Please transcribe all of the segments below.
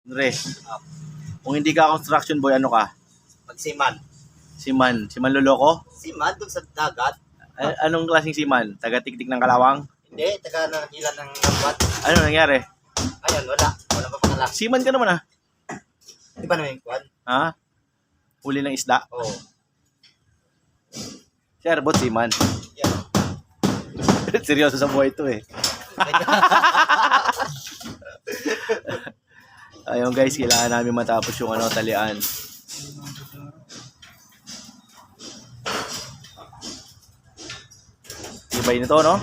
Re, kung hindi ka construction boy, ano ka? Magsiman. Siman. Siman loloko? Siman doon sa dagat. Anong klaseng siman? Taga-tiktik ng kalawang? Hindi, taga nakilan ng labat. Ano nangyari? Ayun, wala. Wala pa pangala. Siman ka naman ah. Di ba naman yung kwan? Ha? Huli ng isda? Oo. Si Arbot, siman. Yan. Seryoso sa buhay ito eh. Ayun guys, kailangan namin matapos yung talian. Ibay nito, no?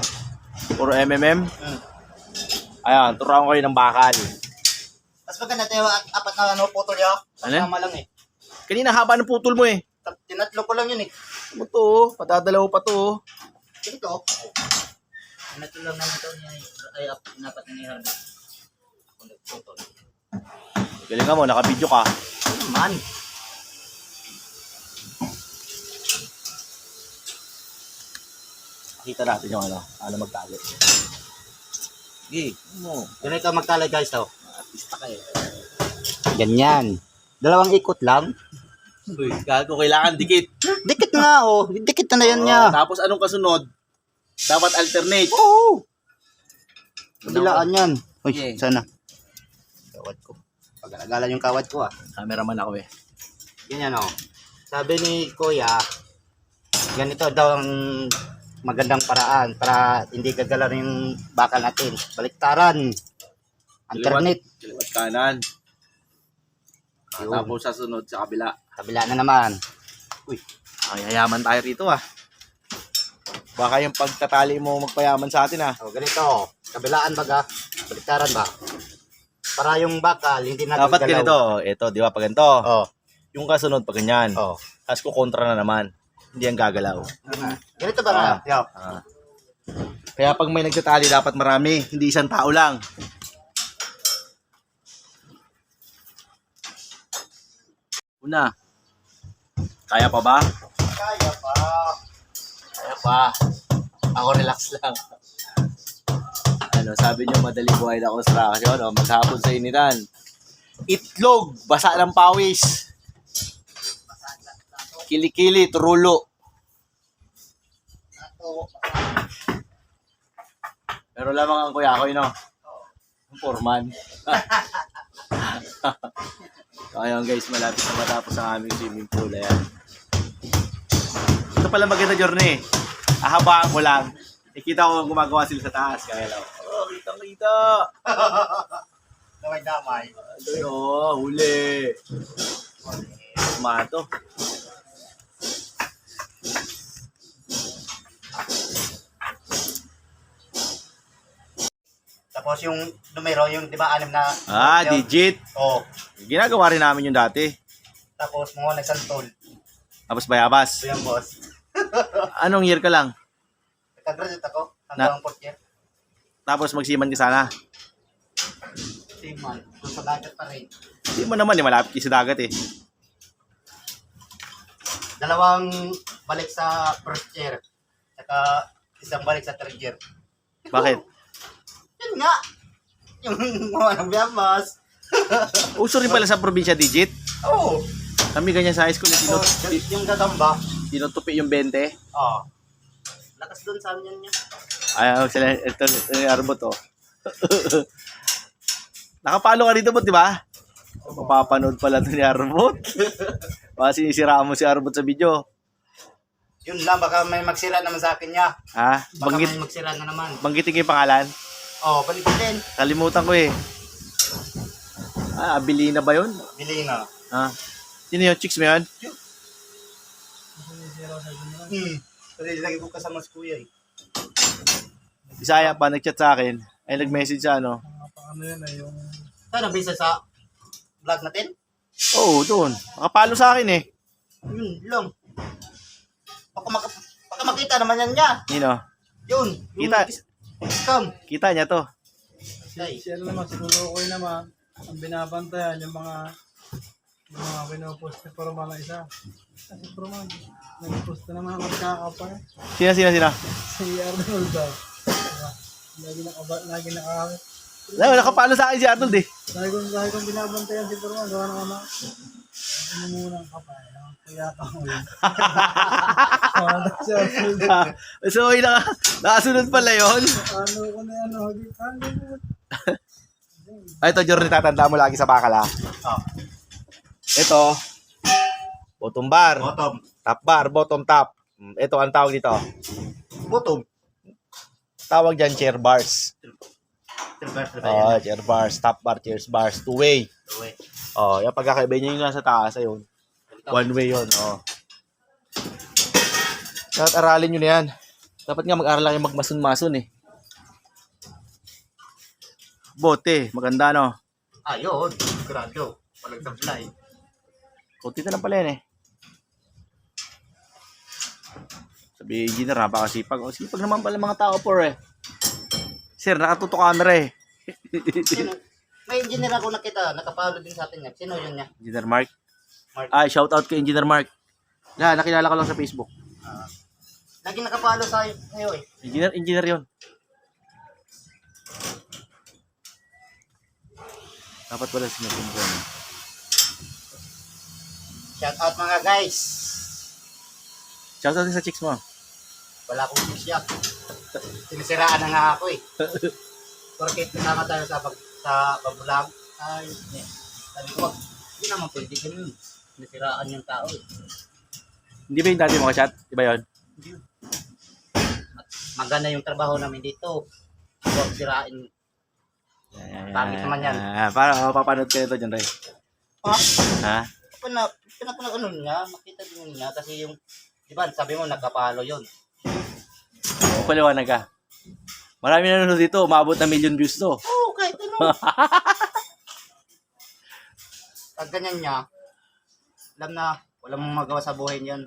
Puro MMM. Ayan, turuan ko kayo ng bakal. Mas maganda tayo, apat na putol yun. Ano? Tama lang eh. Kanina haba ng putol mo eh. Tinatlo ko lang yun eh. Ano to? Patadalaw pa to. Ito. Tinatlo lang naman ito niya. Ay, napat na niya. Kung nagputol. Galing ka mo, nakabidyo ka. Man. Kita natin yung ano magtali. Sige. Mo, Ganito magtalay guys to. artista ka eh. Ganyan. Dalawang ikot lang. Uy, gago, kailangan dikit. Dikit nga oh. Dikit na yan niya. Tapos anong kasunod? Dapat alternate. Oo. Kabilaan yan. Uy, Okay. sana. Kawad ko. Pag-alagalan yung kawad ko ah. Cameraman ako eh. Ganyan oh. Sabi ni Kuya, ganito daw ang magandang paraan para hindi gagalaw yung bakal natin. Baliktaran. Alternate. Kaliwat kanan. Yun. Tapos sa sunod sa kabila. Kabila na naman. Uy. Ay, yayaman tayo rito ah. Baka yung pagtatali mo magpayaman sa atin ah. O, ganito. Kabilaan baga. Baliktaran ba? Para yung bakal, hindi na Dapat ganito. Ito, di ba? Pag ganito. Oh. Yung kasunod pag ganyan. Oh. Tapos kukontra na naman. Hindi ang gagalaw. Ganito ba nga? Yo. Kaya pag may nagtatali, dapat marami. Hindi isang tao lang. Una. Kaya pa ba? Kaya pa. Kaya pa. Ako relax lang. Sabi nyo madali buhay na construction. Maghapon sa initan. Itlog. Basa ng pawis. Kilikili. Turulo. Pero lamang ang kuya ko yun, no? Ang foreman. Ayun guys, malapit na matapos ang aming swimming pool. Ayan. Ito pala maganda journey. Ahabaan ko lang. Ikita ko gumagawa sila sa taas. Kaya lang. Oh, kitang-kita. Damay-damay. Huli. Tomato. Tapos yung numero, yung di ba 6 na... Digit. Oh. Ginagawa rin namin yung dati. Tapos mga nagsantol. Tapos bayabas. So yung boss. Anong year ka lang? Nagka-graduate ako. Hanggang 4th year. Tapos magsiman ka sana. Same man. Kung sa dagat pa rin. Hindi mo naman, malapit sa dagat eh. Dalawang balik sa first year. Saka isang balik sa third year. Bakit? Yun nga. Yung mga nabiyabas. Uso rin pala sa probinsya digit. Oo. Kami ganyan sa high school, Yung gagamba. tinutupi yung 20. Oo. Lakas doon sa amin niya. Ay, sila, ito yung arbot oh. Nakapalo ka dito po, di ba? Mapapanood pala ito ni Arbot. Baka sinisiraan mo si Arbot sa video. Yun lang, baka may magsira naman sa akin niya. Ha? Baka may magsira na naman. Banggitin ko yung pangalan? Oo, balikin. Kalimutan ko eh. Abilina ba yun? Bili nga. Ha? Sino yung chicks mo yun? Kasi lagi ko kasama si Kuya eh. Bisaya pa, nag-chat sa akin. Ay, nag-message sa ano. Ano yan ay yung... Saan nabisa sa vlog natin? Oo, doon. Nakapalo sa akin eh. Yun lang. Baka makita naman yan niya. Nino? Yun. Yung Kita. scam. Kita niya to. Ay. Siya naman, siguro ko naman, ang binabantayan yung mga pinupost ni Purman na isa. Kasi Purman, nag-post na naman magkakapay. Sino? Si Arnold daw. Lagi nakakit. Nakapalo sa akin si Arnold eh. Dahil kong binabantayan si Purman, gawa ng ano. Umumunang kapay. Kaya ka mo yun. So, nakasunod pala yun. Ano ko na yan, ano mo. Ay, ito, Jordan, tatanda mo lagi sa bakal, ha? Oh, Ito, bottom bar, bottom. top bar, bottom top. Ito, ang tawag dito. Bottom. Tawag dyan, chair bars. Silver Oh, yan. chair bars, top bar, chair bars, two-way. Uwi. Oh, yung pagkakaiba niya yung nasa taas, ayun. One way yun, oh. Dapat aralin nyo na yan. Dapat nga mag-aral lang yung magmason-mason eh. Bote, maganda no? Ayun, grado. Walang supply. Kunti na lang pala yan eh. Sabi engineer, napakasipag. O, sipag naman pala mga tao por eh. Sir, nakatuto camera eh. Sino? May engineer ako nakita, nakapalo din sa atin yan. Sino yun niya? Engineer Mark. Mark. Ay, shout out kay Engineer Mark. Nakilala ko lang sa Facebook. Lagi nakapalo sa sa'yo eh. Engineer yun. Dapat pala sinusumbon. Shout out mga guys. Shout out din sa chicks mo. Wala akong sisyak. Sinisiraan na nga ako eh. Porkit kasama tayo sa pag-vlog. Ay, sabi ko, hindi naman pwede ganun. Sinisiraan yung tao eh. Hindi ba yung dati mo ka-chat? Di ba yun? Maganda yung trabaho namin dito. Huwag sirain. Pangit naman yan. Para papanood kayo ito dyan, Ray. Ha? Ha? Pinapano niya, makita din niya kasi yung, di ba, sabi mo nagkapalo yun. Paliwanag ka. Marami nanonood dito. Umabot na 1,000,000 views to. Oo, kahit ano. Pag ganyan niya, alam na, walang magawa sa buhay niyan.